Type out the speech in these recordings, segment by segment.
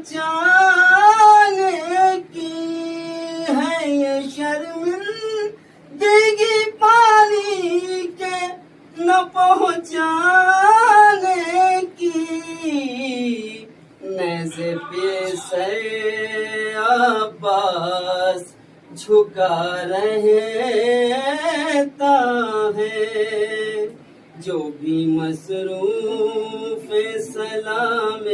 پہنچانے کی ہے یہ شرمندگی پانی کے نہ پہنچانے کی نیزے پہ سر عباس جھکا رہتا ہے جو بھی مصروف سلام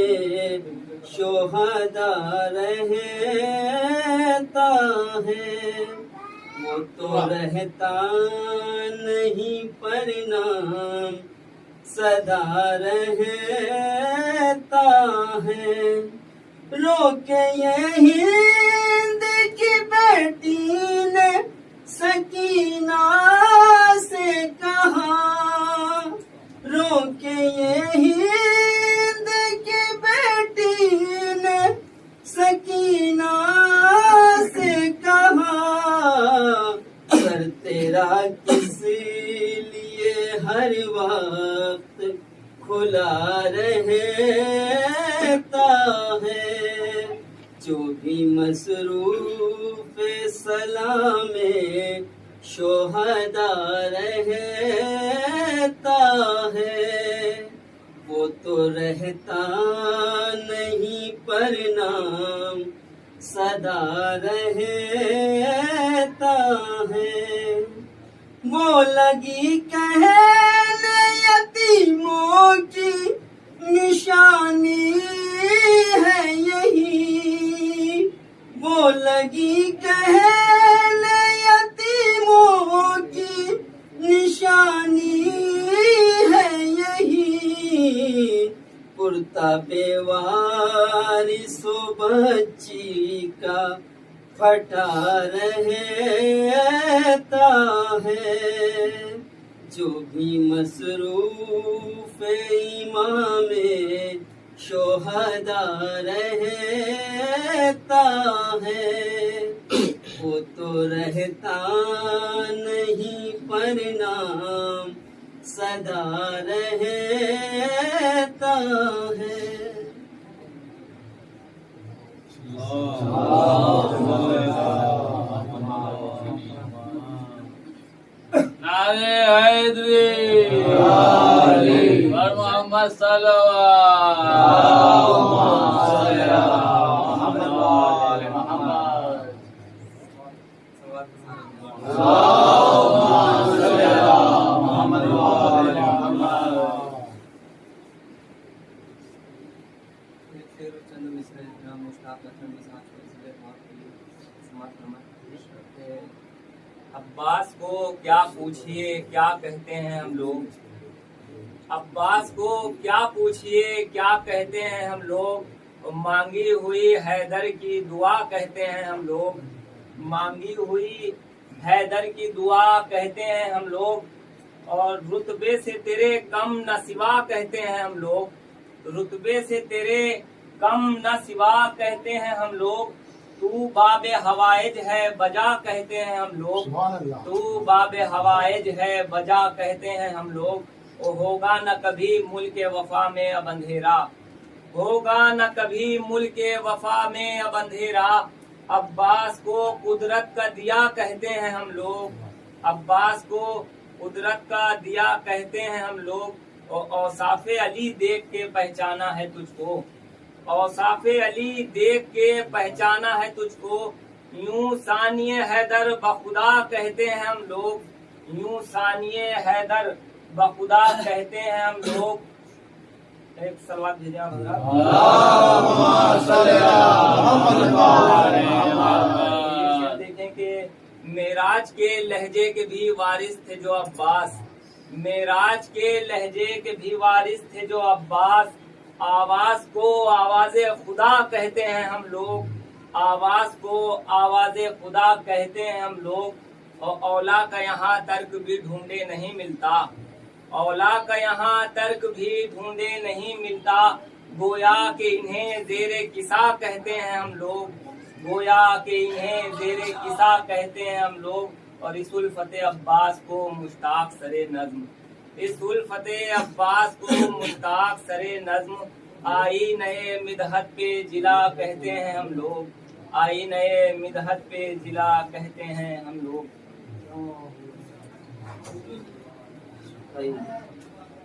شہداء رہتا ہے وہ تو رہتا نہیں پر نام صدا رہتا ہے رو کے یہ ہند کی بیٹی نے سکینہ سے کہا رو کے یہ ہند کی بیٹی نے سکینہ سے کہا سر تیرا کس لیے ہر وقت کھلا رہتا ہے جو بھی مصروف سلام شہداء رہتا ہے وہ تو رہتا نہیں پر نام صدا رہتا ہے وہ لگی کہنے یتیموں کی نشانی ہے یہی وہ لگی کہنے یتیموں کی نشانی ہے یہی کرتا بے وارث و بچی کا پھٹا رہتا ہے جو بھی مصروف امام شہداء رہتا ہے وہ تو رہتا نہیں پر نام صدا رہتا ہے نعرے حیدری اور محمد صلی عباس کو کیا پوچھئے کیا کہتے ہیں ہم لوگ عباس کو کیا پوچھئے کیا کہتے ہیں ہم لوگ مانگی ہوئی حیدر کی دعا کہتے ہیں ہم لوگ مانگی ہوئی حیدر کی دعا کہتے ہیں ہم لوگ اور رتبے سے تیرے کم نہ سوا کہتے ہیں ہم لوگ رتبے سے تیرے کم نہ سوا کہتے ہیں ہم لوگ تو باب حوائج ہے بجا کہتے ہیں ہم لوگ تو باب حوائج ہے بجا کہتے ہیں ہم لوگ وہ ہوگا نہ کبھی ملک وفا میں اب اندھیرا ہوگا نہ کبھی ملک وفا میں اب اندھیرا عباس کو قدرت کا دیا کہتے ہیں ہم لوگ عباس کو قدرت کا دیا کہتے ہیں ہم لوگ اور اوصاف علی دیکھ کے پہچانا ہے تجھ کو اوصاف علی دیکھ کے پہچانا ہے تجھ کو یوں ثانی حیدر بخدا کہتے ہیں ہم لوگ یوں ثانی حیدر بخدا کہتے ہیں ہم لوگ ایک سلوات بھیجیں دیکھیں کہ معراج کے لہجے کے بھی وارث تھے جو عباس معراج کے لہجے کے بھی وارث تھے جو عباس آواز کو آواز خدا کہتے ہیں ہم لوگ آواز کو آواز خدا کہتے ہیں ہم لوگ اور اولا کا یہاں ترک بھی ڈھونڈے نہیں ملتا اولا کا یہاں ترک بھی ڈھونڈے نہیں ملتا گویا کہ انہیں زیر قصا کہتے ہیں ہم لوگ گویا کہ انہیں زیر قصا کہتے ہیں ہم لوگ اور اس الفتح عباس کو مشتاق سرے نظم اس الفتح عباس کو مشتاق سرے نظم آئی نئے مدحت پہ جلا کہتے ہیں ہم لوگ، آئی نئے مدحت پہ جلا کہتے ہیں ہم لوگ۔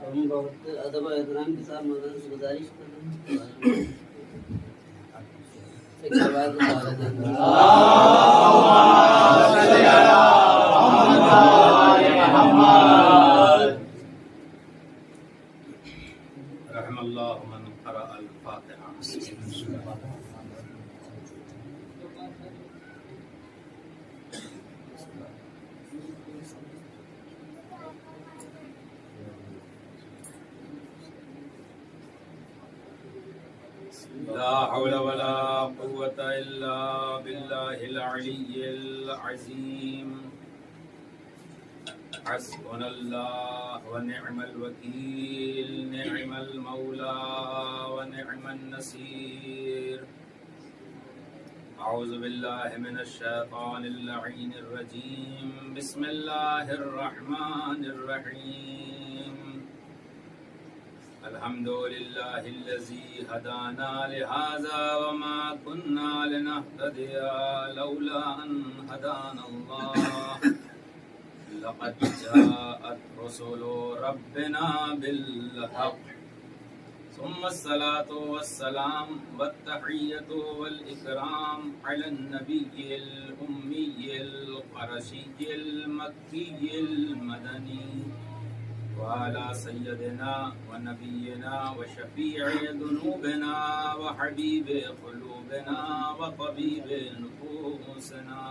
ہم بہت ادب و احترام کے ساتھ مولانا سے گزارش کر رہے ہیں ایک آواز نکالا جائے۔ رحم اللہ من قرأ الفاتحہ۔ لا حول ولا قوة إلا بالله العلي العظيم۔ حسبنا الله ونعم الوكيل، نعم المولى ونعم النصير۔ أعوذ بالله من الشيطان اللعين الرجيم، بسم الله الرحمن الرحيم۔ الحمد لله الذي هدانا لهذا وما كنا لنهتدي لولا أن هدانا الله، لقد جاءت رسل ربنا بالحق، ثم الصلاة والسلام والتحية والإكرام على النبي الأمي القرشي المكي المدني وعلى سيدنا ونبينا وشفيع ذنوبنا وحبيب قلوبنا وطبيب نفوسنا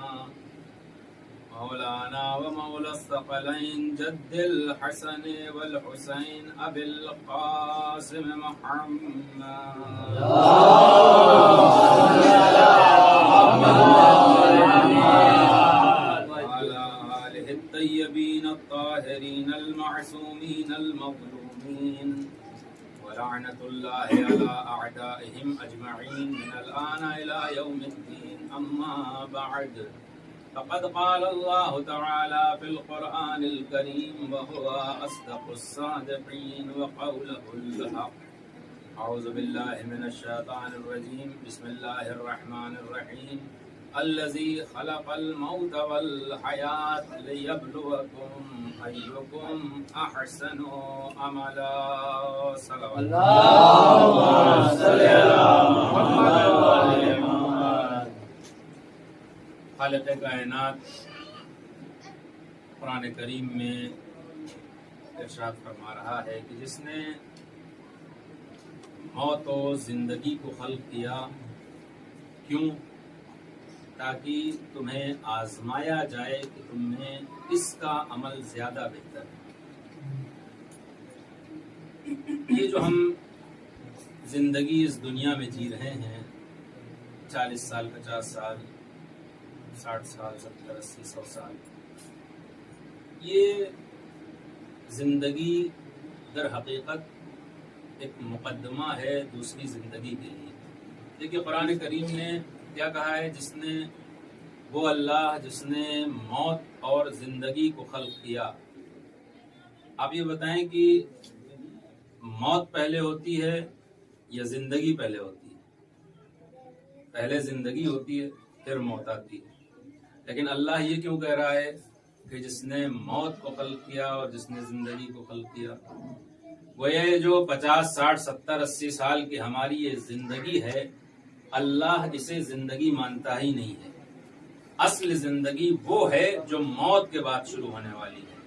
مولانا ومولى الثقلين جد الحسن والحسين أبي القاسم محمد الطيبين الطاهرين المعصومين المظلومين، ولعنة الله على أعدائهم أجمعين من الآن إلى يوم الدين، أما بعد، فقد قال الله تعالى في القرآن الكريم وهو أصدق الصادقين وقوله الحق۔ أعوذ بالله من الشيطان الرجيم، بسم الله الرحمن الرحيم، الذي خلق الموت والحياة ليبلوكم أيكم أحسن عملا۔ صلوات اللهم صل على محمد۔ خالق کائنات قرآن کریم میں ارشاد فرما رہا ہے کہ جس نے موت و زندگی کو خلق کیا، کیوں؟ تاکہ تمہیں آزمایا جائے کہ تم میں کس کا عمل زیادہ بہتر ہے۔ یہ جو ہم زندگی اس دنیا میں جی رہے ہیں، 40 سال، 50 سال، 60 سال، 70، 80، 100 سال، یہ زندگی در حقیقت ایک مقدمہ ہے دوسری زندگی کے لیے۔ دیکھیے قرآن کریم نے کیا کہا ہے، جس نے وہ اللہ جس نے موت اور زندگی کو خلق کیا۔ آپ یہ بتائیں کہ موت پہلے ہوتی ہے یا زندگی پہلے ہوتی ہے؟ پہلے زندگی ہوتی ہے پھر موت آتی ہے، لیکن اللہ یہ کیوں کہہ رہا ہے کہ جس نے موت کو خلق کیا اور جس نے زندگی کو خلق کیا؟ وہ یہ جو 50، 60، 70، 80 سال کی ہماری یہ زندگی ہے، اللہ اسے زندگی مانتا ہی نہیں ہے۔ اصل زندگی وہ ہے جو موت کے بعد شروع ہونے والی ہے،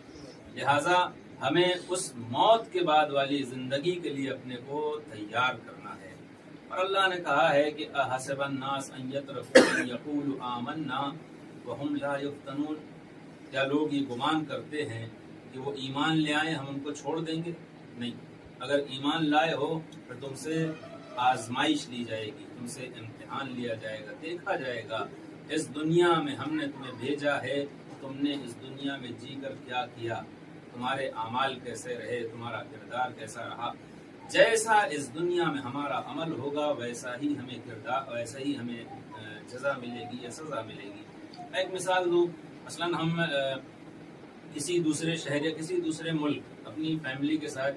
لہذا ہمیں اس موت کے بعد والی زندگی کے لیے اپنے کو تیار کرنا ہے۔ اور اللہ نے کہا ہے کہ احسب الناس ان یترکوا ان یقولوا آمنا وهم لا یفتنون، کیا لوگ یہ گمان کرتے ہیں کہ وہ ایمان لے آئیں ہم ان کو چھوڑ دیں گے؟ نہیں، اگر ایمان لائے ہو پھر تم سے آزمائش لی جائے گی، تم سے امتحان لیا جائے گا، دیکھا جائے گا اس دنیا میں ہم نے تمہیں بھیجا ہے، تم نے اس دنیا میں جی کر کیا کیا، تمہارے اعمال کیسے رہے، تمہارا کردار کیسا رہا۔ جیسا اس دنیا میں ہمارا عمل ہوگا ویسا ہی ہمیں کردار، ویسا ہی ہمیں جزا ملے گی یا سزا ملے گی۔ میں ایک مثال دوں، مثلاً ہم کسی دوسرے شہر یا کسی دوسرے ملک اپنی فیملی کے ساتھ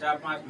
4-5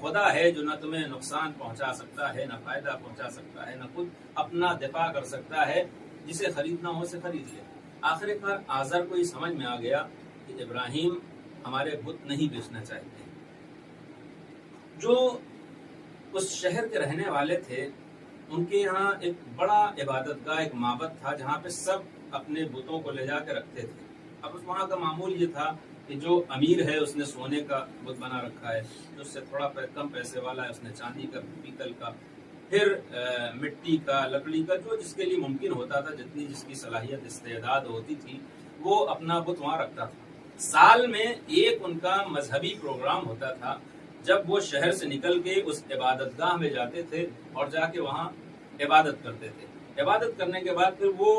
خدا ہے جو نہ تمہیں نقصان پہنچا سکتا ہے، نہ فائدہ پہنچا سکتا ہے، نہ خود اپنا دفاع کر سکتا ہے، جسے خریدنا ہو اسے خرید لے۔ آخر کار آزر کو یہ سمجھ میں آ گیا کہ ابراہیم ہمارے بت نہیں بیچنا چاہتے۔ جو اس شہر کے رہنے والے تھے ان کے یہاں ایک بڑا عبادت گاہ، ایک معبد تھا جہاں پہ سب اپنے بتوں کو لے جا کے رکھتے تھے۔ اب اس وہاں کا معمول یہ تھا کہ جو امیر ہے اس نے سونے کا بت بنا رکھا ہے، جو اس سے تھوڑا کم پیسے والا ہے اس نے چاندی کا، پیتل کا، پھر مٹی کا، لکڑی کا، جو جس کے لیے ممکن ہوتا تھا، جتنی جس کی صلاحیت استعداد ہوتی تھی وہ اپنا بت وہاں رکھتا تھا۔ سال میں ایک ان کا مذہبی پروگرام ہوتا تھا جب وہ شہر سے نکل کے اس عبادت گاہ میں جاتے تھے اور جا کے وہاں عبادت کرتے تھے۔ عبادت کرنے کے بعد پھر وہ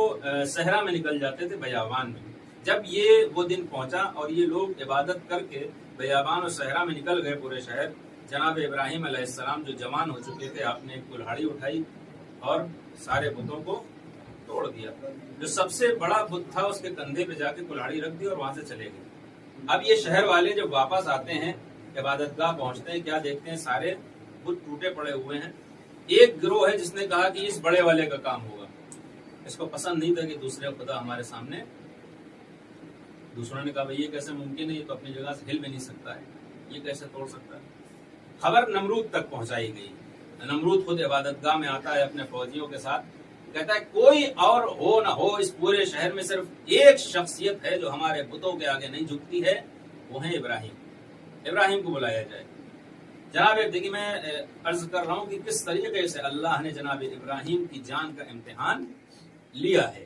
صحرا میں نکل جاتے تھے، بیابان میں۔ جب یہ وہ دن پہنچا اور یہ لوگ عبادت کر کے بیابان اور صحرا میں نکل گئے پورے شہر، جناب ابراہیم علیہ السلام جو جوان ہو چکے تھے، آپ نے ایک کلہاڑی اٹھائی اور سارے بتوں کو توڑ دیا۔ جو سب سے بڑا بت تھا اس کے کندھے پہ جا کے کلہاڑی رکھ دی اور وہاں سے چلے گئے۔ اب یہ شہر والے جب واپس آتے ہیں، عبادت گاہ پہنچتے ہیں، کیا دیکھتے ہیں؟ سارے بت ٹوٹے پڑے ہوئے ہیں۔ ایک گروہ ہے جس نے کہا کہ اس بڑے والے کا کام ہوگا، اس کو پسند نہیں تھا کہ دوسرے خدا ہمارے سامنے۔ دوسروں نے کہا بھئی یہ کیسے ممکن ہے، یہ تو اپنی جگہ سے ہل بھی نہیں سکتا ہے، یہ کیسے توڑ سکتا ہے۔ خبر نمرود تک پہنچائی گئی۔ نمرود خود عبادت گاہ میں آتا ہے اپنے فوجیوں کے ساتھ، کہتا ہے کوئی اور ہو نہ ہو، اس پورے شہر میں صرف ایک شخصیت ہے جو ہمارے بتوں کے آگے نہیں جھکتی ہے، وہ ہے ابراہیم۔ ابراہیم کو بلایا جائے۔ جناب دیکھیے میں عرض کر رہا ہوں کہ کس طریقے سے اللہ نے جناب ابراہیم کی جان کا امتحان لیا ہے۔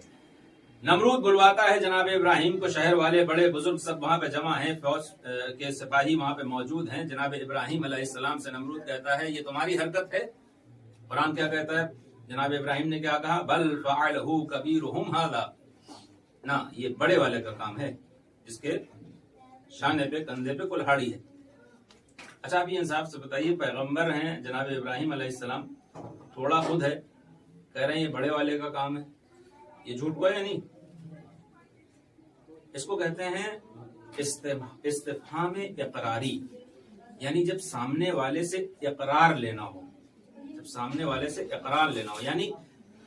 نمرود بلواتا ہے جناب ابراہیم کو، شہر والے بڑے بزرگ سب وہاں پہ جمع ہیں، فوج کے سپاہی وہاں پہ موجود ہیں۔ جناب ابراہیم علیہ السلام سے نمرود کہتا ہے یہ تمہاری حرکت ہے؟ قرآن کیا کہتا ہے؟ جناب ابراہیم نے کیا کہا؟ بل فعلہ کبیرہم ھذا، نہ یہ بڑے والے کا کام ہے جس کے شانے پہ، کندھے پہ کلہاڑی ہے۔ اچھا اب یہ انصاف سے بتائیے، پیغمبر ہیں جناب ابراہیم علیہ السلام، تھوڑا خود ہے، کہہ رہے ہیں یہ بڑے والے کا کام ہے، یہ جھوٹ ہوا یا نہیں؟ اس کو کہتے ہیں استفہام اقراری، یعنی جب سامنے والے سے اقرار لینا ہو، جب سامنے والے سے اقرار لینا ہو، یعنی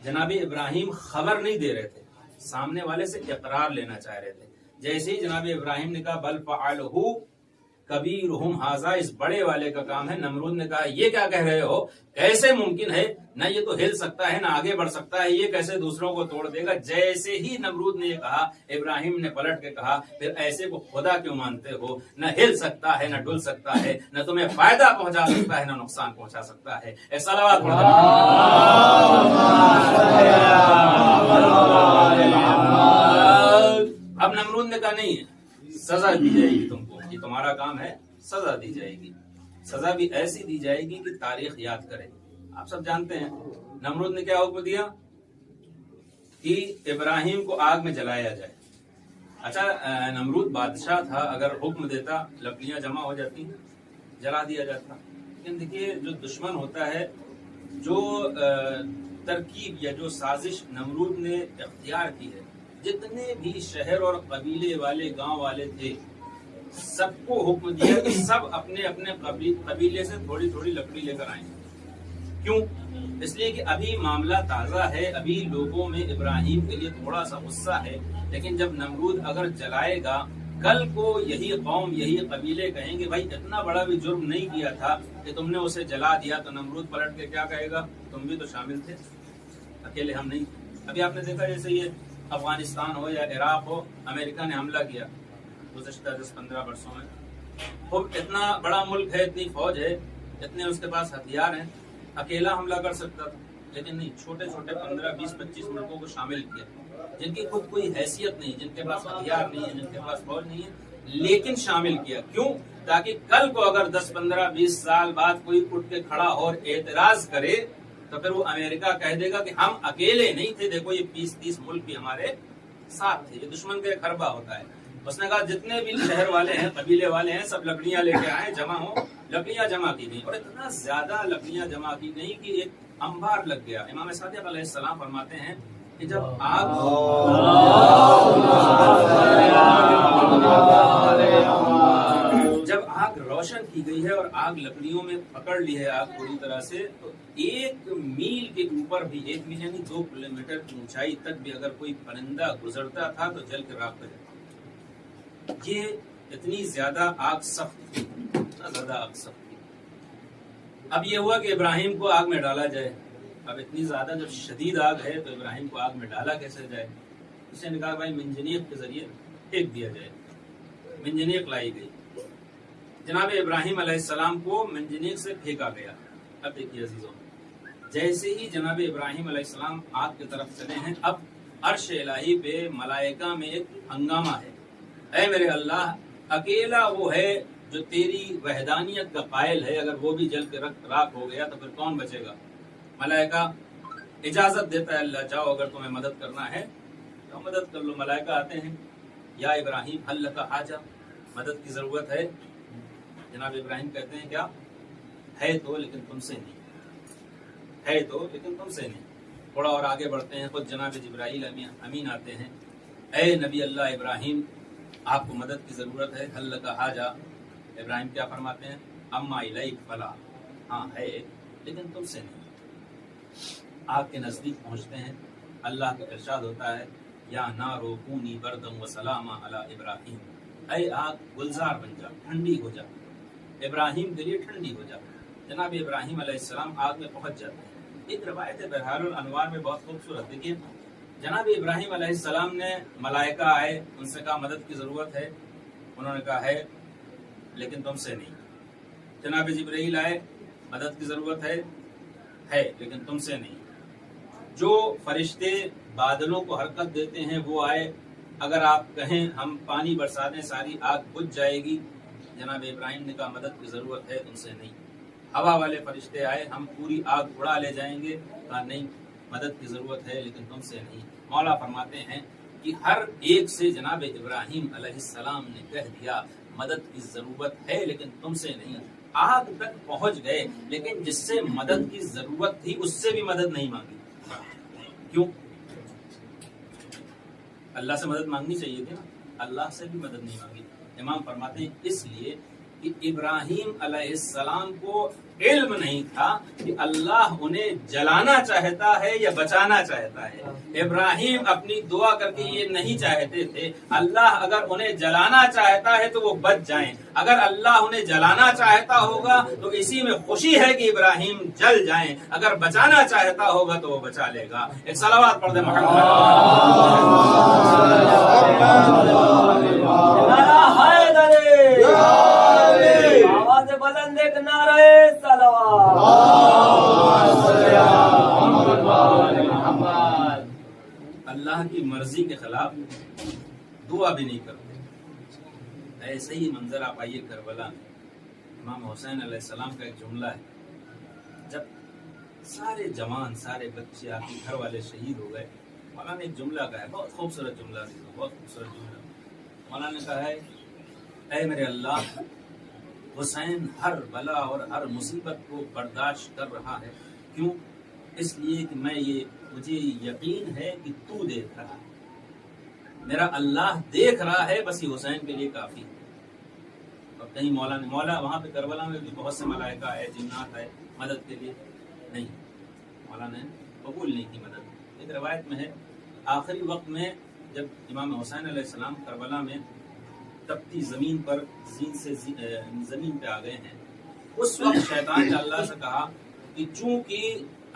جناب ابراہیم خبر نہیں دے رہے تھے، سامنے والے سے اقرار لینا چاہ رہے تھے۔ جیسے ہی جناب ابراہیم نے کہا بل فعلہ کبیرہم ھذا، اس بڑے والے کا کام ہے، نمرود نے کہا یہ کیا کہہ رہے ہو، کیسے ممکن ہے، نہ یہ تو ہل سکتا ہے نہ آگے بڑھ سکتا ہے، یہ کیسے دوسروں کو توڑ دے گا۔ جیسے ہی نمرود نے یہ کہا، ابراہیم نے پلٹ کے کہا پھر ایسے کو خدا کیوں مانتے ہو، نہ ہل سکتا ہے نہ ڈل سکتا ہے، نہ تمہیں فائدہ پہنچا سکتا ہے نہ نقصان پہنچا سکتا ہے۔ صلوات پڑھ اب نمرود نے کہا نہیں ہے، سزا دی جائے گی تم کو، یہ تمہارا کام ہے، سزا دی جائے گی، سزا بھی ایسی دی جائے گی کہ تاریخ یاد کرے۔ آپ سب جانتے ہیں نمرود نے کیا حکم دیا کہ ابراہیم کو آگ میں جلایا جائے۔ اچھا نمرود بادشاہ تھا، اگر حکم دیتا لکڑیاں جمع ہو جاتی، جلا دیا جاتا۔ لیکن دیکھیے جو دشمن ہوتا ہے، جو ترکیب یا جو سازش نمرود نے اختیار کی ہے، جتنے بھی شہر اور قبیلے والے، گاؤں والے تھے، سب کو حکم دیا کہ سب اپنے اپنے قبیلے سے تھوڑی تھوڑی لکڑی لے کر آئیں۔ کیوں؟ اس لیے کہ ابھی معاملہ تازہ ہے، ابھی لوگوں میں ابراہیم کے لیے تھوڑا سا غصہ ہے، لیکن جب نمرود اگر جلائے گا، کل کو یہی قوم، یہی قبیلے کہیں گے بھائی اتنا بڑا بھی جرم نہیں کیا تھا کہ تم نے اسے جلا دیا، تو نمرود پلٹ کے کیا کہے گا، تم بھی تو شامل تھے، اکیلے ہم نہیں۔ ابھی آپ نے دیکھا جیسے یہ افغانستان ہو یا عراق ہو، امریکہ نے حملہ کیا گزشتہ 10-15 برسوں میں، خوب اتنا بڑا ملک ہے، اتنی فوج ہے، اتنے اس کے پاس ہتھیار ہیں، اکیلا حملہ کر سکتا تھا، لیکن نہیں، چھوٹے چھوٹے 15-20-25 ملکوں کو شامل کیا، جن کی خود کوئی حیثیت نہیں، جن کے پاس ہتھیار نہیں ہے، جن کے پاس فوج نہیں ہے، لیکن شامل کیا۔ کیوں؟ تاکہ کل کو اگر 10-15-20 سال بعد کوئی اٹھ کے کھڑا اور اعتراض کرے تو پھر وہ امریکہ کہہ دے گا کہ ہم اکیلے نہیں تھے، دیکھو یہ 20-30 ملک بھی ہمارے ساتھ تھے۔ یہ دشمن کا ایک حربہ ہوتا ہے۔ اس نے کہا جتنے بھی شہر والے ہیں، قبیلے والے ہیں، سب لکڑیاں لے کے آئے، جمع ہو۔ لکڑیاں جمع کی گئیں اور اتنا زیادہ لکڑیاں جمع کی گئیں کہ ایک انبار لگ گیا۔ امام صادق علیہ السلام فرماتے ہیں کہ جب آگ روشن کی گئی ہے اور آگ لکڑیوں میں پکڑ لی ہے آگ پوری طرح سے، تو 1 میل کے اوپر بھی 1 میل یعنی 2 کلومیٹر کی اونچائی تک بھی اگر کوئی پرندہ گزرتا تھا تو جل کے راکھ ہو جاتا۔ یہ اتنی زیادہ آگ سخت تھی، اتنا زیادہ آگ سخت تھی۔ اب یہ ہوا کہ ابراہیم کو آگ میں ڈالا جائے۔ اب اتنی زیادہ جب شدید آگ ہے تو ابراہیم کو آگ میں ڈالا کیسے جائے؟ اس نے کہا بھائی منجنیق کے ذریعے پھینک دیا جائے۔ منجنیق لائی گئی، جناب ابراہیم علیہ السلام کو منجنیق سے پھینکا گیا۔ اب دیکھیے عزیزوں، جیسے ہی جناب ابراہیم علیہ السلام آگ کی طرف چلے ہیں، اب عرش الہی پہ ملائکہ میں ایک ہنگامہ ہے۔ اے میرے اللہ، اکیلا وہ ہے جو تیری وحدانیت کا قائل ہے، اگر وہ بھی جل کے راکھ ہو گیا تو پھر کون بچے گا؟ ملائکہ اجازت دیتا ہے، اللہ چاہو اگر تمہیں مدد کرنا ہے تو مدد کر لو۔ ملائکہ آتے ہیں، یا ابراہیم حل لک حاجہ، مدد کی ضرورت ہے؟ جناب ابراہیم کہتے ہیں کیا ہے تو لیکن تم سے نہیں، ہے تو لیکن تم سے نہیں۔ تھوڑا اور آگے بڑھتے ہیں، خود جناب جبرائیل امین آتے ہیں، اے نبی اللہ ابراہیم آپ کو مدد کی ضرورت ہے، حل لک حاجہ۔ ابراہیم کیا فرماتے ہیں؟ اما الیک فلا، ہاں ہے لیکن تم سے نہیں۔ آگ کے نزدیک پہنچتے ہیں، اللہ کا ارشاد ہوتا ہے، یا نارو کونی بردم و سلاما علی ابراہیم، اے آگ گلزار بن جا، ٹھنڈی ہو جا، ابراہیم کے لیے ٹھنڈی ہو جا۔ جناب ابراہیم علیہ السلام آگ میں پہنچ جاتے ہیں۔ ایک روایت ہے بحار الانوار میں بہت خوبصورت، دیکھیے جناب ابراہیم علیہ السلام نے، ملائکہ آئے، ان سے کہا مدد کی ضرورت ہے، انہوں نے کہا ہے لیکن تم سے نہیں۔ جناب جبرائیل آئے، مدد کی ضرورت ہے لیکن تم سے نہیں۔ جو فرشتے بادلوں کو حرکت دیتے ہیں وہ آئے، اگر آپ کہیں ہم پانی برسا دیں ساری آگ بجھ جائے گی، جناب ابراہیم نے کہا مدد کی ضرورت ہے، تم سے نہیں۔ ہوا والے فرشتے آئے، ہم پوری آگ اڑا لے جائیں گے، کہا نہیں مدد کی ضرورت ہے لیکن تم سے نہیں۔ مولا فرماتے ہیں کہ ہر ایک سے جناب ابراہیم علیہ السلام نے کہہ دیا مدد کی ضرورت ہے لیکن تم سے نہیں۔ آگ تک پہنچ گئے لیکن جس سے مدد کی ضرورت تھی اس سے بھی مدد نہیں مانگی۔ کیوں؟ اللہ سے مدد مانگنی چاہیے تھی نا، اللہ سے بھی مدد نہیں مانگی۔ امام فرماتے ہیں اس لیے کہ ابراہیم علیہ السلام کو علم نہیں تھا کہ اللہ انہیں جلانا چاہتا ہے یا بچانا چاہتا ہے۔ ابراہیم اپنی دعا کر کے یہ نہیں چاہتے تھے اللہ اگر انہیں جلانا چاہتا ہے تو وہ بچ جائیں، اگر اللہ انہیں جلانا چاہتا ہوگا تو اسی میں خوشی ہے کہ ابراہیم جل جائیں، اگر بچانا چاہتا ہوگا تو وہ بچا لے گا۔ ایک صلوات پڑھ دیں بلند ایک نعرہ صلوات۔ اللہ کی مرضی کے خلاف دعا بھی نہیں کرتے۔ ایسے ہی منظر آپ آئیے کربلا میں، امام حسین علیہ السلام کا ایک جملہ ہے، جب سارے جوان سارے بچے آپ کے گھر والے شہید ہو گئے، مولانا نے ایک جملہ کہا ہے، بہت خوبصورت جملہ، بہت خوبصورت جملہ۔ مولانا نے کہا ہے اے میرے اللہ، حسین ہر بلا اور ہر مصیبت کو برداشت کر رہا ہے، کیوں؟ اس لیے کہ مجھے یقین ہے کہ تو دیکھ رہا ہے، میرا اللہ دیکھ رہا ہے، بس یہ حسین کے لیے کافی ہے۔ اور کہیں مولا وہاں پہ کربلا میں بھی بہت سے ملائکہ آئے، جنات آئے مدد کے لیے، نہیں، مولا نے قبول نہیں کی مدد۔ ایک روایت میں ہے آخری وقت میں جب امام حسین علیہ السلام کربلا میں تپتی زمین پر زمین پہ آ گئے ہیں، اس وقت شیطان نے اللہ سے کہا کہ چونکہ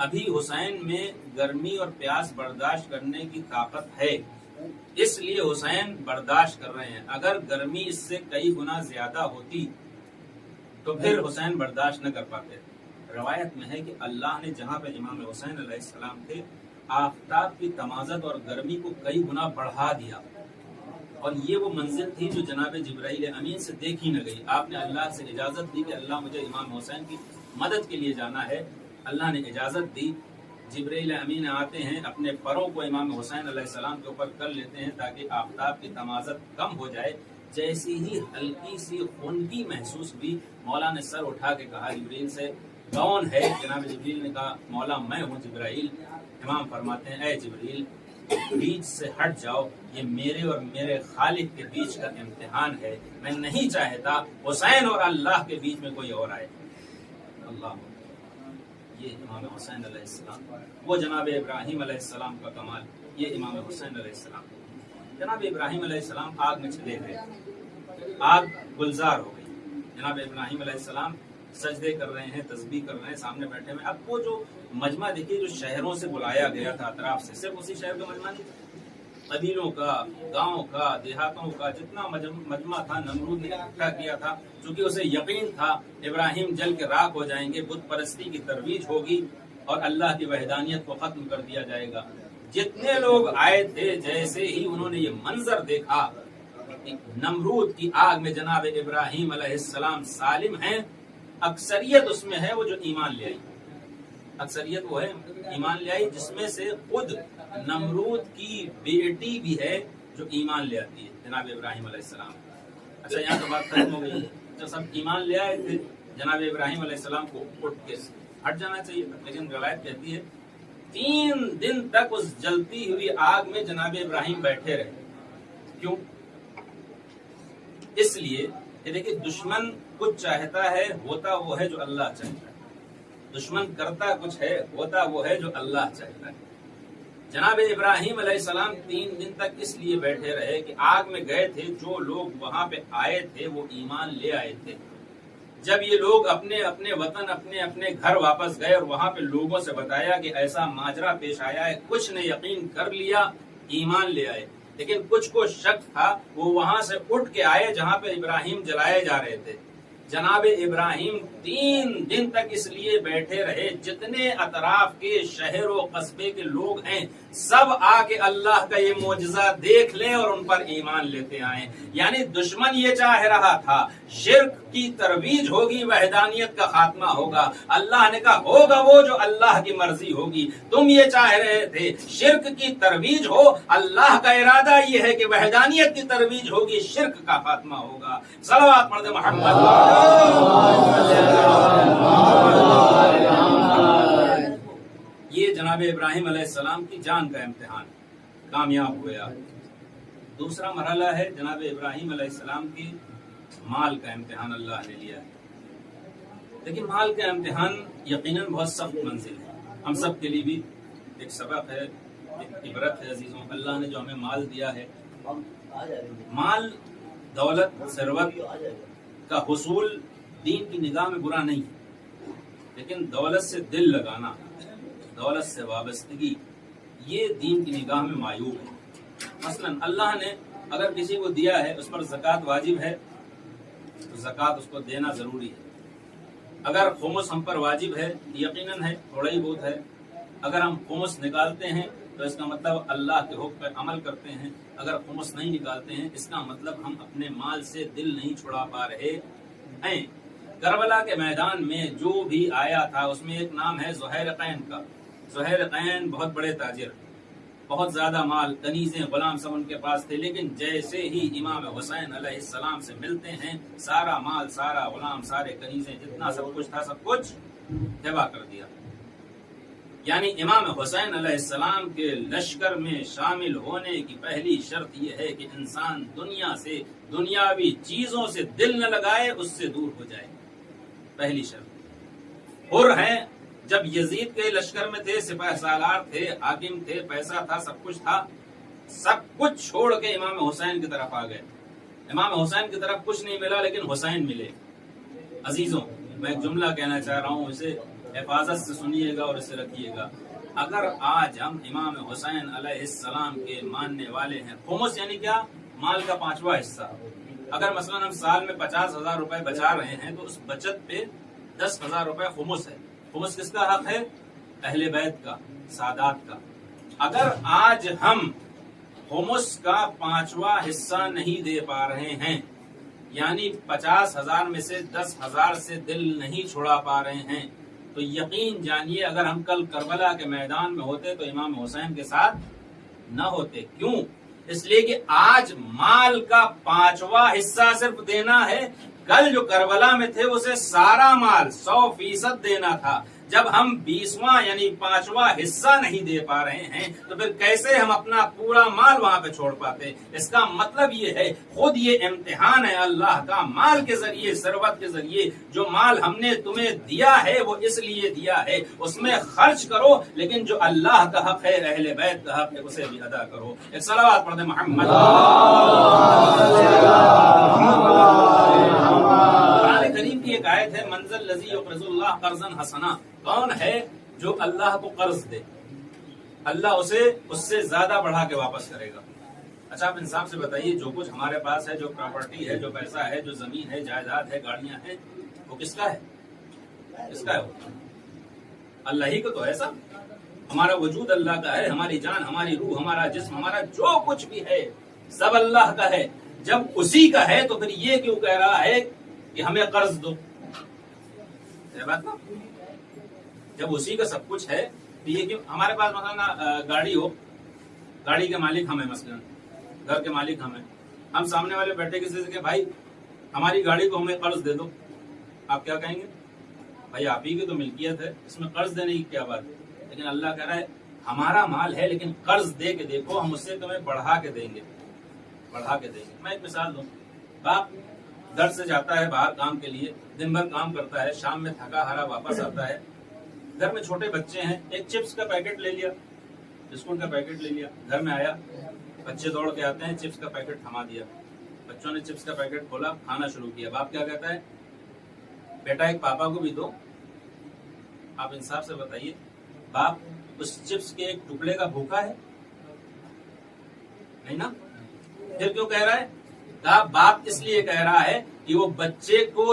ابھی حسین میں گرمی اور پیاس برداشت کرنے کی طاقت ہے اس لیے حسین برداشت کر رہے ہیں، اگر گرمی اس سے کئی گنا زیادہ ہوتی تو پھر حسین برداشت نہ کر پاتے۔ روایت میں ہے کہ اللہ نے جہاں پہ امام حسین علیہ السلام تھے آفتاب کی تمازت اور گرمی کو کئی گنا بڑھا دیا، اور یہ وہ منزل تھی جو جناب جبرائیل امین سے دیکھی نہ گئی۔ آپ نے اللہ سے اجازت دی کہ اللہ مجھے امام حسین کی مدد کے لیے جانا ہے، اللہ نے اجازت دی۔ جبرائیل امین آتے ہیں، اپنے پروں کو امام حسین علیہ السلام کے اوپر کر لیتے ہیں تاکہ آفتاب کی تمازت کم ہو جائے۔ جیسی ہی ہلکی سی خنکی محسوس ہوئی، مولا نے سر اٹھا کے کہا جبرائیل سے کون ہے؟ جناب جبرائیل نے کہا مولا میں ہوں جبرائیل۔ امام فرماتے ہیں اے جبرائیل بیچ سے ہٹ جاؤ، یہ میرے اور میرے خالق کے بیچ کا امتحان ہے، میں نہیں چاہتا حسین اور اللہ کے بیچ میں کوئی اور آئے۔ اللہ، یہ امام حسین علیہ السلام، وہ جناب ابراہیم علیہ السلام کا کمال، یہ امام حسین علیہ السلام۔ جناب ابراہیم علیہ السلام آگ میں چلے گئے، آگ گلزار ہو گئی، جناب ابراہیم علیہ السلام سجدے کر رہے ہیں، تسبیح کر رہے ہیں، سامنے بیٹھے ہوئے۔ اب وہ جو مجمع دیکھیے جو شہروں سے بلایا گیا تھا اطراف سے، صرف اسی شہر کا مجمع نہیں، قبیلوں کا، گاؤں کا، دیہاتوں کا جتنا مجمع تھا نمرود نے اکٹھا کیا تھا، چونکہ اسے یقین تھا ابراہیم جل کے راکھ ہو جائیں گے، بت پرستی کی ترویج ہوگی اور اللہ کی وحدانیت کو ختم کر دیا جائے گا۔ جتنے لوگ آئے تھے، جیسے ہی انہوں نے یہ منظر دیکھا، نمرود کی آگ میں جناب ابراہیم علیہ السلام سالم ہیں، اکثریت اس میں ہے وہ جو ایمان لے آئی، اکثریت وہ ہے ایمان لے آئی، جس میں سے خود نمرود کی بیٹی بھی ہے جو ایمان لے آتی ہے، جناب ابراہیم علیہ السلام۔ اچھا، یہاں تو بات ختم ہو گئی، جب سب ایمان لے آئے تھے جناب ابراہیم علیہ السلام کو اٹھ کے ہٹ جانا چاہیے تھا، لیکن روایت کہتی ہے 3 دن تک اس جلتی ہوئی آگ میں جناب ابراہیم بیٹھے رہے۔ کیوں؟ اس لیے کہ دیکھیں، دشمن کچھ چاہتا ہے، ہوتا وہ ہے جو اللہ چاہتا ہے، دشمن کرتا کچھ ہے، ہوتا وہ ہے جو اللہ چاہتا ہے۔ جناب ابراہیم علیہ السلام 3 دن تک اس لیے بیٹھے رہے کہ آگ میں گئے تھے، جو لوگ وہاں پہ آئے تھے وہ ایمان لے آئے تھے۔ جب یہ لوگ اپنے اپنے وطن، اپنے اپنے گھر واپس گئے اور وہاں پہ لوگوں سے بتایا کہ ایسا ماجرا پیش آیا ہے، کچھ نے یقین کر لیا، ایمان لے آئے، لیکن کچھ کو شک تھا، وہ وہاں سے اٹھ کے آئے جہاں پہ ابراہیم جلائے جا رہے تھے۔ جناب ابراہیم 3 دن تک اس لیے بیٹھے رہے، جتنے اطراف کے شہر و قصبے کے لوگ ہیں سب آ کے اللہ کا یہ معجزہ دیکھ لیں اور ان پر ایمان لیتے آئیں۔ یعنی دشمن یہ چاہ رہا تھا شرک کی ترویج ہوگی، وحدانیت کا خاتمہ ہوگا، اللہ نے کہا ہوگا وہ جو اللہ کی مرضی ہوگی۔ تم یہ چاہ رہے تھے شرک کی ترویج ہو، اللہ کا ارادہ یہ ہے کہ وحدانیت کی ترویج ہوگی، شرک کا خاتمہ ہوگا۔ صلوات پڑھ دے محمد۔ یہ جناب ابراہیم علیہ السلام کی جان کا امتحان کامیاب ہوا۔ دوسرا مرحلہ ہے جناب ابراہیم علیہ السلام کی مال کا امتحان اللہ نے لیا ہے۔ لیکن مال کا امتحان یقیناً بہت سخت منزل ہے، ہم سب کے لیے بھی ایک سبق ہے، ایک عبرت ہے۔ عزیزوں، اللہ نے جو ہمیں مال دیا ہے، مال، دولت، ثروت کا حصول دین کی نگاہ میں برا نہیں ہے، لیکن دولت سے دل لگانا، دولت سے وابستگی، یہ دین کی نگاہ میں معیوب ہے۔ مثلا اللہ نے اگر کسی کو دیا ہے، اس پر زکوٰۃ واجب ہے تو زکوٰۃ اس کو دینا ضروری ہے۔ اگر خمس ہم پر واجب ہے، یقیناً ہے، تھوڑا ہی بہت ہے، اگر ہم خمس نکالتے ہیں تو اس کا مطلب اللہ کے حکم پر عمل کرتے ہیں، اگر خمس نہیں نکالتے ہیں اس کا مطلب ہم اپنے مال سے دل نہیں چھڑا پا رہے ہیں۔ کربلا کے میدان میں جو بھی آیا تھا اس میں ایک نام ہے زہیر قین کا۔ زہیر قین بہت بڑے تاجر، بہت زیادہ مال، کنیزیں، غلام سب ان کے پاس تھے، لیکن جیسے ہی امام حسین علیہ السلام سے ملتے ہیں سارا مال، سارا غلام، سارے کنیزیں، جتنا سب کچھ تھا سب کچھ تباہ کر دیا۔ یعنی امام حسین علیہ السلام کے لشکر میں شامل ہونے کی پہلی شرط یہ ہے کہ انسان دنیا سے، دنیاوی چیزوں سے دل نہ لگائے، اس سے دور ہو جائے، پہلی شرط۔ حر ہیں، جب یزید کے لشکر میں تھے، سپہ سالار تھے، حاکم تھے، پیسہ تھا، سب کچھ تھا، سب کچھ چھوڑ کے امام حسین کی طرف آ گئے۔ امام حسین کی طرف کچھ نہیں ملا لیکن حسین ملے۔ عزیزوں، میں ایک جملہ کہنا چاہ رہا ہوں، اسے حفاظت سے سنیے گا اور اسے رکھیے گا۔ اگر آج ہم امام حسین علیہ السلام کے ماننے والے ہیں، خمس یعنی کیا؟ مال کا 5واں حصہ۔ اگر مثلا ہم سال میں 50,000 روپے بچا رہے ہیں تو اس بچت پہ 10,000 روپے خمس ہے۔ خمس کس کا حق ہے؟ اہل بیت کا، سادات کا۔ اگر آج ہم خمس کا 5واں حصہ نہیں دے پا رہے ہیں، یعنی 50,000 میں سے 10,000 سے دل نہیں چھڑا پا رہے ہیں، تو یقین جانیے اگر ہم کل کربلا کے میدان میں ہوتے تو امام حسین کے ساتھ نہ ہوتے۔ کیوں؟ اس لیے کہ آج مال کا 5واں حصہ صرف دینا ہے، کل جو کربلا میں تھے اسے سارا مال 100% دینا تھا۔ جب ہم 20واں یعنی 5واں حصہ نہیں دے پا رہے ہیں تو پھر کیسے ہم اپنا پورا مال وہاں پہ چھوڑ پاتے؟ اس کا مطلب یہ ہے خود یہ امتحان ہے اللہ کا، مال کے ذریعے، ثروت کے ذریعے جو مال ہم نے تمہیں دیا ہے وہ اس لیے دیا ہے، اس میں خرچ کرو، لیکن جو اللہ کا حق ہے، اہل بیت کا حق ہے، اسے بھی ادا کرو۔ ایک صلوات پڑھ دیں محمد۔ قرآن کریم کی ایک آیت ہے، منزل الذی یقرض اللہ قرضا حسنا، کون ہے جو اللہ کو قرض دے، اللہ اسے اس سے زیادہ بڑھا کے واپس کرے گا۔ اچھا آپ انصاف سے بتائیے، جو کچھ ہمارے پاس ہے، جو پراپرٹی ہے، جو پیسہ ہے، جو زمین ہے، جائیداد ہے، گاڑیاں ہیں، وہ کس کا ہے؟ کس کا ہے؟ وہ اللہ ہی کو تو ہے سب۔ ہمارا وجود اللہ کا ہے، ہماری جان، ہماری روح، ہمارا جسم، ہمارا جو کچھ بھی ہے سب اللہ کا ہے۔ جب اسی کا ہے تو پھر یہ کیوں کہہ رہا ہے کہ ہمیں قرض دو؟ بات نا، جب اسی کا سب کچھ ہے تو یہ کیوں؟ ہمارے پاس مثلا گاڑی ہو، گاڑی کے مالک ہم ہیں، مثلا گھر کے مالک ہم ہیں، ہم سامنے والے بیٹھے کسی سے کہ بھائی ہماری گاڑی کو ہمیں قرض دے دو، آپ کیا کہیں گے؟ بھائی آپ ہی کی تو ملکیت ہے، اس میں قرض دینے کی کیا بات ہے؟ لیکن اللہ کہہ رہا ہے ہمارا مال ہے لیکن قرض دے کے دیکھو، ہم اس سے تمہیں بڑھا کے دیں گے، بڑھا کے دیں گے۔ میں ایک مثال دوں، باپ گھر سے جاتا ہے باہر کام کے لیے، دن بھر کام کرتا ہے، شام میں تھکا ہارا واپس آتا ہے، گھر میں چھوٹے بچے ہیں، ایک چپس کا پیکٹ لے لیا، بسکٹ کا پیکٹ لے لیا، گھر میں آیا، بچے دوڑ کے آتے ہیں، چپس کا پیکٹ تھما دیا، بچوں نے چپس کا پیکٹ کھولا، کھانا شروع کیا، باپ کیا کہتا ہے؟ بیٹا ایک پاپا کو بھی دو۔ آپ انصاف سے بتائیے، باپ اس چپس کے ایک ٹکڑے کا بھوکا ہے؟ نہیں نا؟ پھر کیوں کہہ رہا ہے؟ باپ اس لیے کہہ رہا ہے کہ وہ بچے کو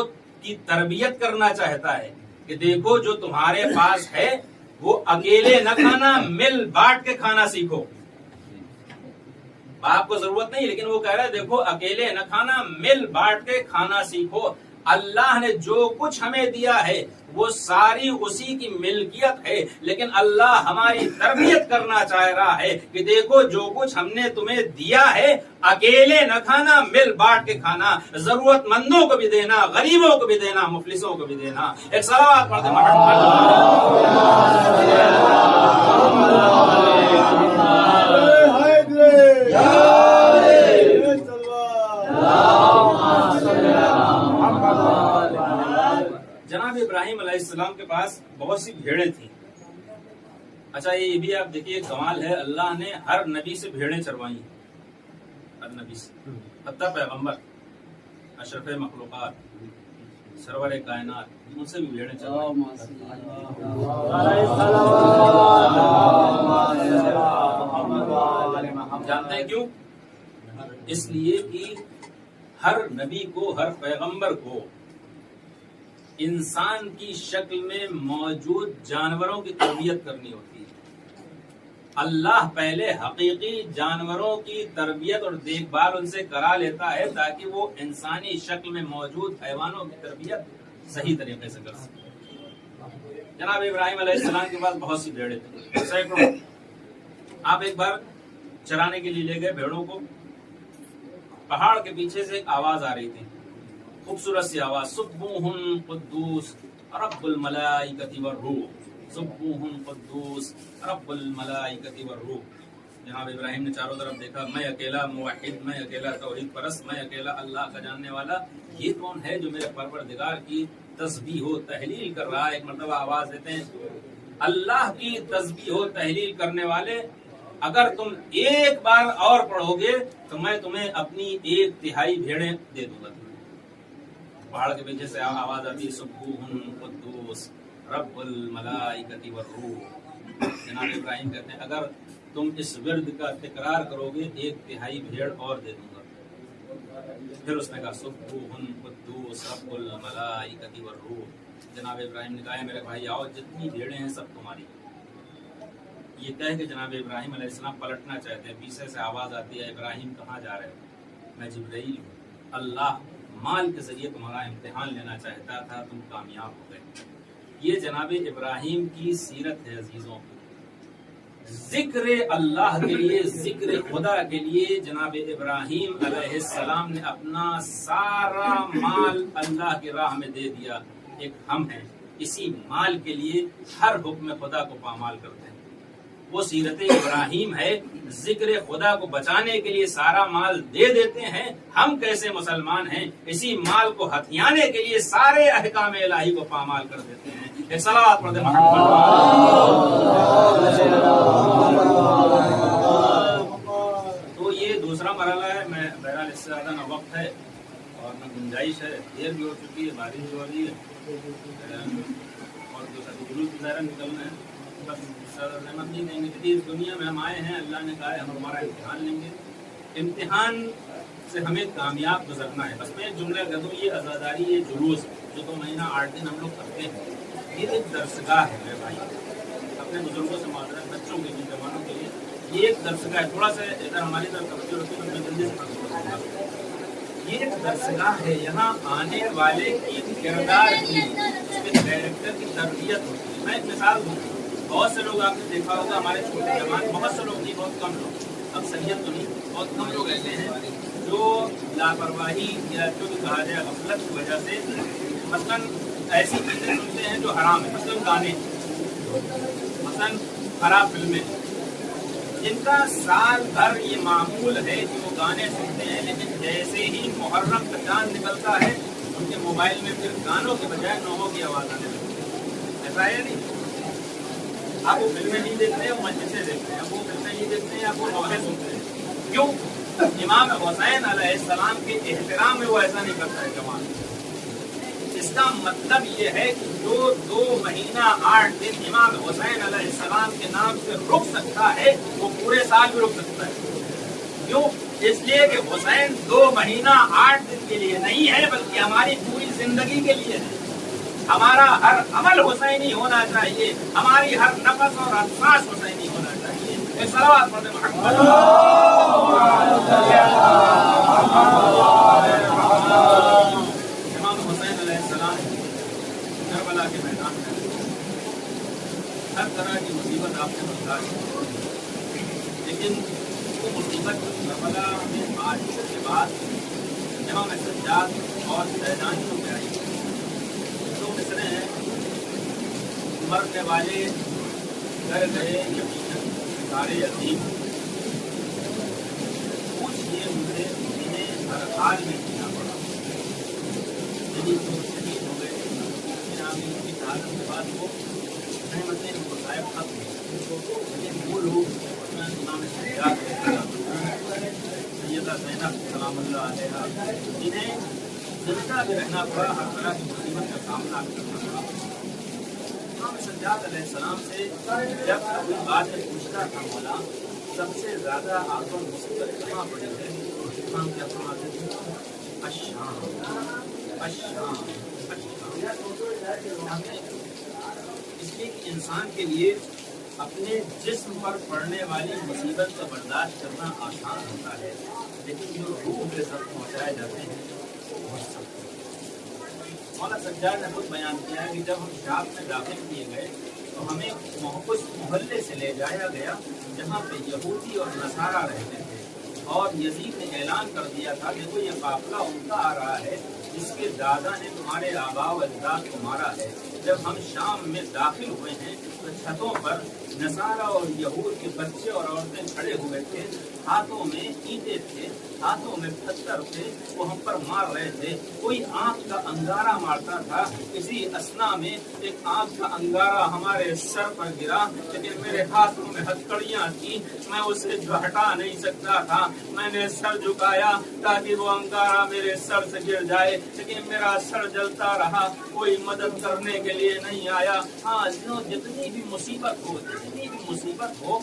کی تربیت کرنا چاہتا ہے کہ دیکھو جو تمہارے پاس ہے وہ اکیلے نہ کھانا، مل بانٹ کے کھانا سیکھو۔ باپ کو ضرورت نہیں، لیکن وہ کہہ رہا ہے دیکھو اکیلے نہ کھانا، مل بانٹ کے کھانا سیکھو۔ اللہ نے جو کچھ ہمیں دیا ہے وہ ساری اسی کی ملکیت ہے، لیکن اللہ ہماری تربیت کرنا چاہ رہا ہے کہ دیکھو جو کچھ ہم نے تمہیں دیا ہے اکیلے نہ کھانا، مل بانٹ کے کھانا، ضرورت مندوں کو بھی دینا، غریبوں کو بھی دینا، مفلسوں کو بھی دینا۔ ایک صلوات پڑھ دیں جناب ابراہیم علیہ السلام کے پاس بہت سی بھیڑیں تھیں۔ اچھا یہ بھی آپ دیکھیے کمال ہے، اللہ نے ہر نبی سے بھیڑیں چروائی، ہر نبی سے، حتیٰ پیغمبر اشرف مخلوقات سرور کائنات ان سے بھی بھیڑیں چروائی۔ جانتے ہیں کیوں؟ اس لیے کہ ہر نبی کو، ہر پیغمبر کو انسان کی شکل میں موجود جانوروں کی تربیت کرنی ہوتی ہے۔ اللہ پہلے حقیقی جانوروں کی تربیت اور دیکھ بھال ان سے کرا لیتا ہے تاکہ وہ انسانی شکل میں موجود حیوانوں کی تربیت صحیح طریقے سے کر سکے۔ جناب ابراہیم علیہ السلام کے پاس بہت سی بھیڑیں تھیں، سینکڑوں۔ آپ ایک بار چرانے کے لیے لے گئے بھیڑوں کو، پہاڑ کے پیچھے سے ایک آواز آ رہی تھی، خوبصورت سی آواز، سبوح قدوس رب الملائکۃ والروح، سبوح قدوس رب الملائکۃ والروح۔ جناب ابراہیم نے چاروں طرف دیکھا، میں اکیلا موحد، میں اکیلا توحید پرست، میں اکیلا اللہ کا جاننے والا، یہ کون ہے جو میرے پروردگار کی تسبیح و تحلیل کر رہا ہے؟ ایک مرتبہ آواز دیتے ہیں، اللہ کی تسبیح و تحلیل کرنے والے اگر تم ایک بار اور پڑھو گے تو میں تمہیں اپنی 1/3 بھیڑیں دے دوں گا۔ پہاڑ کے پیچھے سے آواز آتی ہے، سبوح قدوس رب الملائکۃ والروح۔ جناب ابراہیم کہتے ہیں اگر تم اس ورد کا تکرار کرو گے 1/3 بھیڑ اور دے دوں گا۔ پھر اس نے کہا سبوح قدوس رب الملائکۃ والروح۔ جناب ابراہیم نے کہا میرے بھائی آؤ، جتنی بھیڑیں ہیں سب تمہاری۔ یہ کہہ کہ جناب ابراہیم علیہ السلام پلٹنا چاہتے ہیں، پیچھے سے آواز آتی ہے، ابراہیم کہاں جا رہے ہو؟ میں جبرائیل ہوں، اللہ مال کے ذریعے تمہارا امتحان لینا چاہتا تھا، تم کامیاب ہو گئے۔ یہ جناب ابراہیم کی سیرت ہے عزیزوں، ذکر اللہ کے لیے، ذکر خدا کے لیے جناب ابراہیم علیہ السلام نے اپنا سارا مال اللہ کی راہ میں دے دیا۔ ایک ہم ہیں اسی مال کے لیے ہر حکم خدا کو پامال کرتے ہیں. وہ سیرت ابراہیم ہے. ذکر خدا کو بچانے کے لیے سارا مال دے دیتے ہیں. ہم کیسے مسلمان ہیں؟ اسی مال کو ہتھیانے کے لیے سارے احکام الہی کو پامال کر دیتے ہیں. ایک صلوات پڑھ دیں. تو یہ دوسرا مرحلہ ہے. میں بہرحال اس سے زیادہ نہ وقت ہے اور نہ گنجائش ہے. دیر بھی ہو چکی ہے, بارش بھی ہو رہی ہے اور جلوس ظاہر نکلنا ہے. بس نعمت نہیں دیں گے. اس دنیا میں ہم آئے ہیں, اللہ نے کہا ہے ہم ہمارا امتحان لیں گے. امتحان سے ہمیں کامیاب گزرنا ہے. بس میں ایک جملہ کہہ دوں, یہ عزاداری, یہ جلوس جو 2 مہینہ 8 دن ہم لوگ کرتے ہیں, یہ ایک درسگاہ ہے میرے بھائی. اپنے بزرگوں سے معذرت, بچوں کے لیے, جوانوں کے لیے یہ ایک درسگاہ ہے. تھوڑا سا ادھر ہماری طرف توجہ رکھیں تو میں جلدی سے ختم کروں گا. یہ ایک درسگاہ ہے. یہاں آنے والے کی کردار کی, اس کے کیریکٹر کی تربیت ہوتی ہے. میں ایک مثال دوں. بہت سے لوگ آپ نے دیکھا ہوگا, ہمارے چھوٹے جوان, بہت سے لوگ نہیں, بہت کم لوگ, اکثریت تو نہیں, بہت کم لوگ ایسے ہیں جو لاپرواہی یا جو بھی کہا جائے غفلت کی وجہ سے مثلاً ایسی چیزیں سنتے ہیں جو حرام ہے. مثلاً گانے, مثلاً خراب فلمیں, جن کا سال بھر یہ معمول ہے کہ وہ گانے سنتے ہیں, لیکن جیسے ہی محرم کا چاند نکلتا ہے ان کے موبائل میں پھر گانوں کے بجائے نوحوں کی آواز آنے لگتی ہے. ایسا ہے نہیں؟ آپ وہ فلمیں نہیں دیکھتے, وہ مجلسیں دیکھتے ہیں. آپ وہ فلمیں نہیں دیکھتے ہیں, آپ وہ نوحے سنتے ہیں. کیوں؟ امام حسین علیہ السلام کے احترام میں وہ ایسا نہیں کرتا ہے جوان. اس کا مطلب یہ ہے کہ جو 2 مہینہ 8 دن امام حسین علیہ السلام کے نام سے رک سکتا ہے, وہ پورے سال بھی رک سکتا ہے. کیوں؟ اس لیے کہ حسین 2 مہینہ 8 دن کے لیے نہیں ہے, بلکہ ہماری پوری زندگی کے لیے ہے. ہمارا ہر عمل حسینی ہونا چاہیے, ہماری ہر نفس اور ہر سانس حسینی ہونا چاہیے. ایک صلوات پڑھ دیں محمد. امام حسین علیہ السلام کربلا کے میدان میں ہر طرح کی مصیبت آپ نے برداشت, لیکن وہ مصیبت کربلا میں آج کے بعد امام سجاد اور زیدانیوں میں آئی. مصرے ہیں, مرنے والے گھر گئے یقیناً سارے عظیم. پوچھئے ان سے, انہیں ہر حال میں جینا پڑا, یعنی تو شہید ہو گئے, ان کی حالت کے بعد وہ نعمتیں ان کو صاحب ختم ہوئی. لیکن وہ لوگ امام سجاد سیدہ زینب سلام اللہ علیہا, جنہیں زندہ بھی رہنا پڑا, ہر طرح کی مصیبت کا سامنا کرنا پڑا. امام سجاد علیہ السلام سے جب کوئی بات پوچھتا تھا مولا, سب سے زیادہ آپ کو مصیبت کہاں پڑی ہے, امام کیا فرماتے تھے؟ الشام, الشام, الشام. اس لیے کہ انسان کے لیے اپنے جسم پر پڑنے والی مصیبت کا برداشت کرنا آسان ہوتا ہے, لیکن جو روح کے ساتھ پہنچائے جاتے ہیں مولا سجاد نے خود بیان کیا ہے کہ جب ہم شام میں داخل کیے گئے تو ہمیں اس محلے سے لے جایا گیا جہاں پہ یہودی اور نصارہ رہتے تھے, اور یزید نے اعلان کر دیا تھا دیکھو یہ قافلہ ان کا آ رہا ہے جس کے دادا نے تمہارے آباء و اجداد کو مارا ہے. جب ہم شام میں داخل ہوئے ہیں تو چھتوں پر نصارہ اور یہود کے بچے اور عورتیں کھڑے ہوئے تھے, ہاتھوں میں اینٹیں تھے, ہاتھوں میں پتھر تھے, وہ ہم پر مار رہے تھے. کوئی آنکھ کا انگارہ مارتا تھا. اسی اسنا میں ایک آنکھ کا انگارہ ہمارے سر پر گرا, لیکن میرے ہاتھوں میں ہتھکڑیاں تھیں, میں اسے ہٹا نہیں سکتا تھا. میں نے سر جھکایا تاکہ وہ انگارہ میرے سر سے گر جائے, لیکن میرا سر جلتا رہا, کوئی مدد کرنے کے لیے نہیں آیا. ہاں, جتنی بھی مصیبت ہو,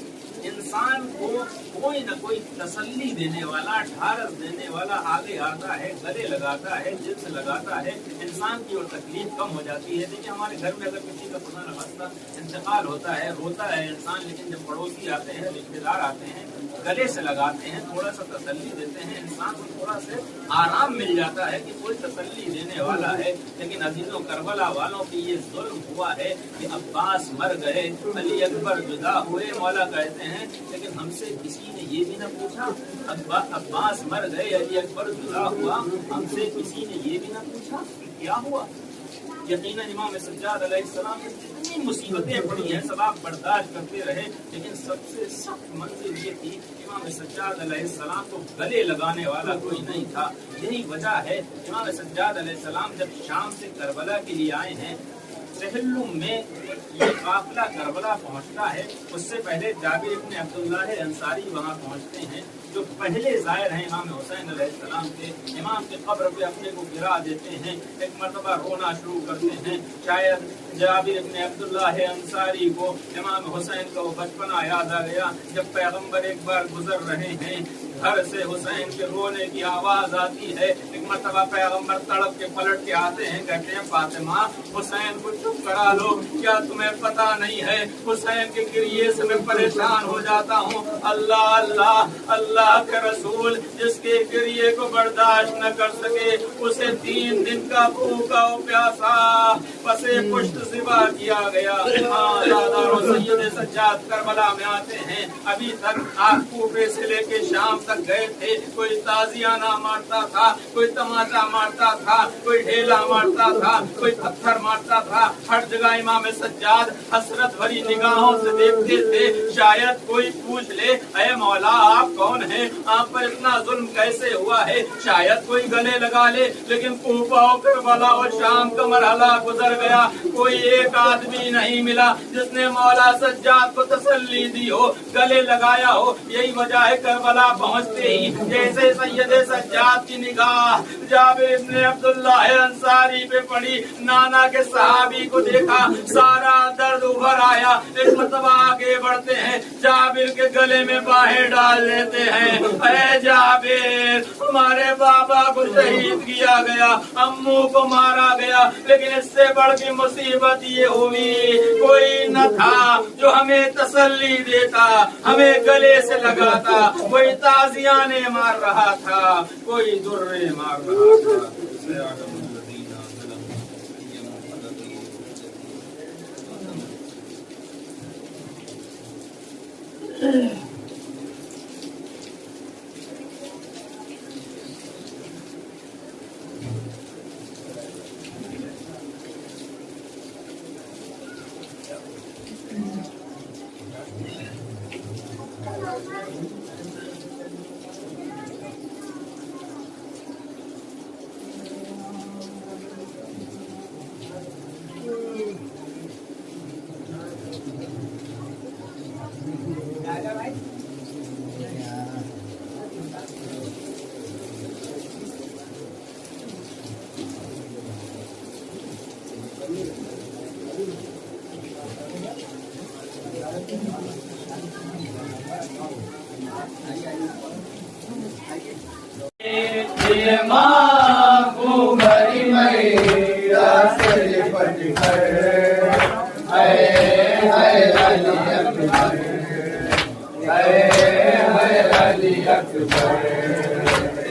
انسان کو کوئی نہ کوئی تسلی دینے والا, ڈھارس دینے والا آگے آتا ہے, گلے لگاتا ہے, دل سے لگاتا ہے, انسان کی اور تکلیف کم ہو جاتی ہے. دیکھیے ہمارے گھر میں اگر کسی کا خدا نخواستہ انتقال ہوتا ہے, روتا ہے انسان, لیکن جب پڑوسی آتے ہیں, رشتے دار آتے ہیں, گلے سے لگاتے ہیں, تھوڑا سا تسلی دیتے ہیں, انسان کو تھوڑا سے آرام مل جاتا ہے کہ کوئی تسلی دینے والا ہے. لیکن عزیزوں, کربلا والوں کی یہ ظلم ہوا ہے کہ عباس مر گئے, علی اکبر جدا ہوئے. مولا کہتے ہیں لیکن ہم سے کسی نے یہ بھی نہ پوچھا, عباس مر گئے, علی اکبر جدا ہوا, ہم سے کسی نے یہ بھی نہ پوچھا کیا ہوا. یقیناً امام سجاد علیہ السلام نے جتنی مصیبتیں پڑی ہیں سب آپ برداشت کرتے رہے، لیکن سب سے سخت منزل یہ تھی امام سجاد علیہ السلام کو گلے لگانے والا کوئی نہیں تھا۔ یہی وجہ ہے امام سجاد علیہ السلام جب شام سے کربلا کے لیے آئے ہیں، تحلم میں یہ قافلہ کربلا پہنچتا ہے، اس سے پہلے جابر ابن عبداللہ انصاری وہاں پہنچتے ہیں، جو پہلے زائر ہیں امام حسین علیہ السلام کے۔ امام کی قبر پہ اپنے کو گرا دیتے ہیں، ایک مرتبہ رونا شروع کرتے ہیں۔ شاید جابر ابن عبداللہ انصاری کو امام حسین کا وہ بچپنا یاد آ گیا، جب پیغمبر ایک بار گزر رہے ہیں، گھر سے حسین کے رونے کی آواز آتی ہے۔ ایک مرتبہ پیغمبر تڑپ کے پلٹ کے آتے ہیں، کہتے ہیں فاطمہ حسین کو چپ کرا لو، کیا تمہیں پتا نہیں ہے حسین کے گریے سے میں پریشان ہو جاتا ہوں۔ اللہ اللہ اللہ کے رسول جس کے گریے کو برداشت نہ کر سکے، اسے 3 دن کا بھوکا و پیاسا پسے پشت ذبح کیا گیا۔ سید سجاد کربلا میں آتے ہیں، ابھی تک آپ کوفے سے لے کے شام تک گئے تھے، کوئی تازیانہ مارتا تھا، کوئی تماچا مارتا تھا، کوئی ڈھیلا مارتا تھا، کوئی پتھر مارتا تھا، ہر جگہ امام سجاد حسرت بھری نگاہوں سے دیکھتے تھے۔ شاید کوئی پوچھ لے اے مولا آپ کون ہیں، آپ پر اتنا ظلم کیسے ہوا ہے، شاید کوئی گلے لگا لے، لیکن کوفہ و کربلا و شام کا مرحلہ گزر گیا، کوئی ایک آدمی نہیں ملا جس نے مولا سجاد کو تسلی دی ہو، گلے لگایا ہو۔ یہی وجہ ہے کربلا پہنچتے ہی جیسے سید سجاد کی نگاہ جابر ابن عبداللہ انصاری پہ پڑی، نانا کے صحابی کو دیکھا، سارا درد ابھر آیا۔ ایک مرتبہ آگے بڑھتے ہیں، جابر کے گلے میں باہیں ڈال لیتے ہیں، اے جابر ہمارے بابا کو شہید کیا گیا، امو کو مارا گیا، لیکن اس سے بڑھ کے مصیبت یہ ہوئی کوئی نہ تھا جو ہمیں تسلی دیتا، ہمیں گلے سے لگاتا، کوئی تازیانے مار رہا تھا، کوئی درے مار رہا تھا۔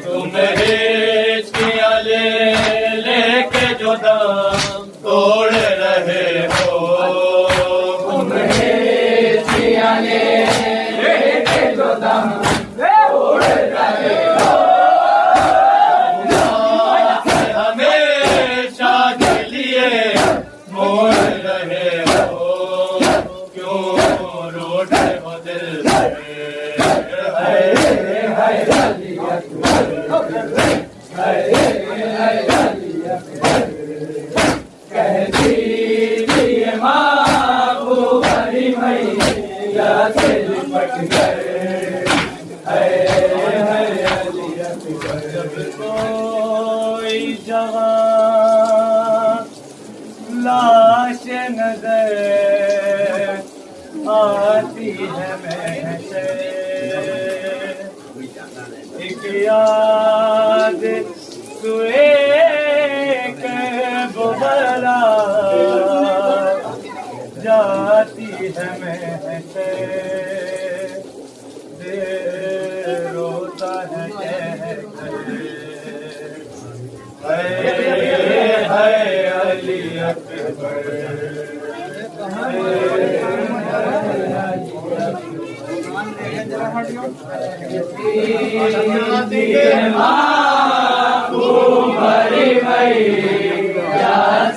تم لے کے جو دم توڑ رہے ہو، تم لے کے جو دم توڑ رہے ہو، ہمیشہ کے لیے موڑ رہے ہو، کیوں روٹے ہو دل کوئی جگہ لاش نظر آتی ہے محشر، ایک یاد سوئے کربلا جاتی ہے محشر، دل روتا ہے علی اکبر، بھری بھائی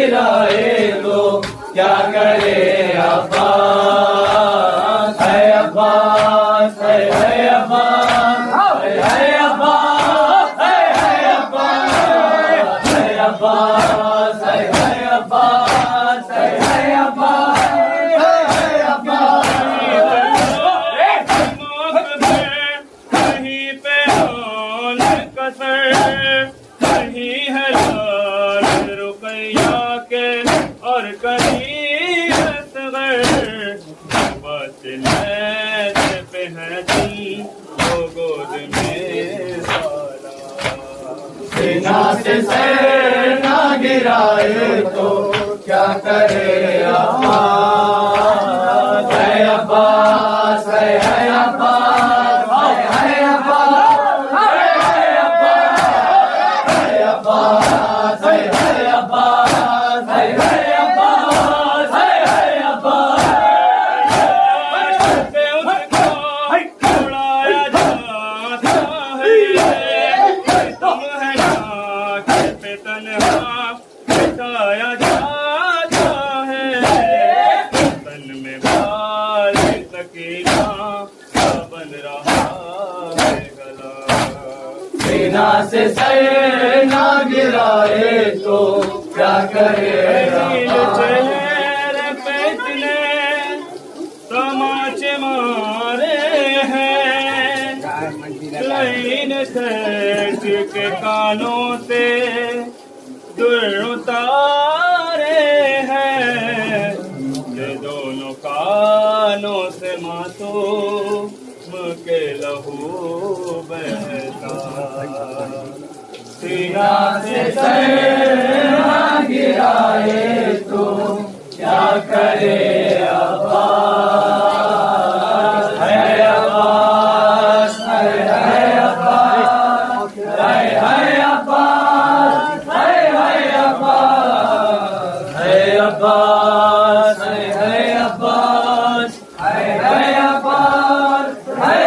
گرائے تو کیا کرے عباس، ہے عباس، ہے عباس، ہے عباس، ہے عباس، ہے عباس، ہے عباس، ہے عباس، کہیں پہ حال کسر، کہیں ہے لال رقیہ کے اور کہیں اصغر، بس نیت پہ ہے تم وہ گود میں سالا، سینا سے سر نہ گرائے تو کیا کرے عباس، ہے عباس، ہے عباس، ہے عباس، ہے عباس، ہے عباس، ہے عباس، ہے عباس، ہے عباس، پہ اس کو اڑایا جاتا ہے، تم ہے ناک پہ تنہا بٹھایا جاتا ہے، تن میں بال سکینہ بن رہا ہے گلا، سینا سے سر نہ گرائے تو کیا کرے عباس، چہرے پہ اتنے تماچے مارے ہیں، لائن سیٹ کے کانوں سے در اتارے ہیں، یہ دونوں کانوں سے معصوم کے لہو بہتا، سینا سے سر نہ گرائے تو کیا کرے عباس، ہے عباس، ہے عباس، ہے عباس، ہے عباس، ہے عباس، ہے عباس، ہے عباس، ہے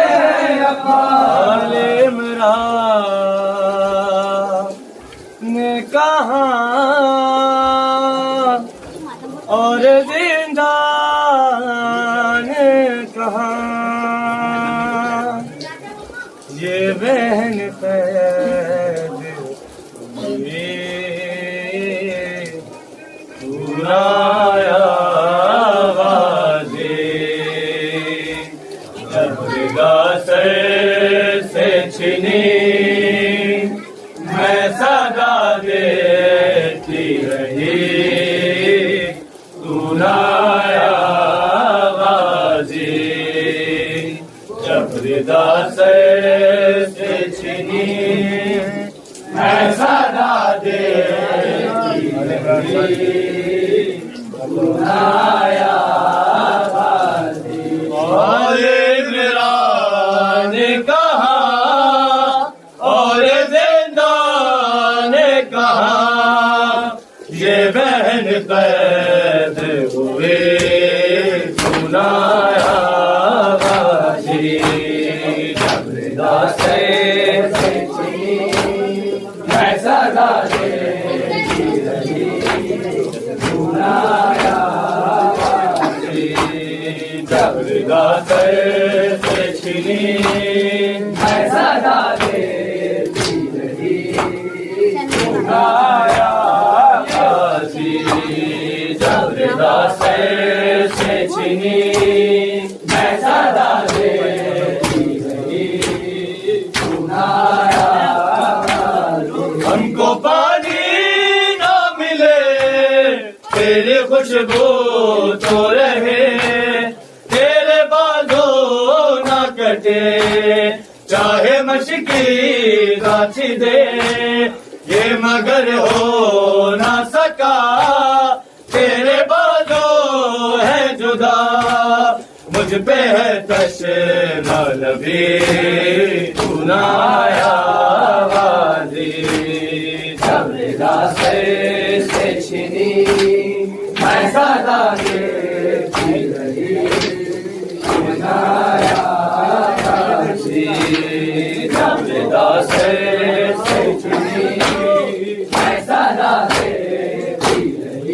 عباس، عمران نے کہا اور زندہ نے کہا، یہ بہن قید ہوئی، سنایا غازی، جبرگا سر سے چھنی میں صدا دیتی رہی، سنایا غازی، جبرگا سر سے چھنی میں صدا دیتی رہی، سنایا غازی، اور عمران نے کہا اور زندہ نے کہا، یہ بہن قید ہوئے، سنایا غازی، جبرگا سے چھنی میں صدا دیتی رہی، سنایا غازی، جبرگا سے چھنی میں صدا دیتی رہی، سنایا غازی، جبرگا سے چھنی میں صدا دیتی رہی، سنایا غازی، ہم کو پانی نہ ملے تیری خوشبو تو رہے، تیرے بالوں نہ کٹے چاہے مشکی گاچھی دے، یہ مگر ہو نہ سکا تیرے بالوں ہے جدا، مجھ پہ ہے تشنہ لبی، سنایا غازی، جبرگا سے چھنی میں صدا دیتی رہی، سنایا غازی، جبرگا سے چھنی میں صدا دیتی رہی،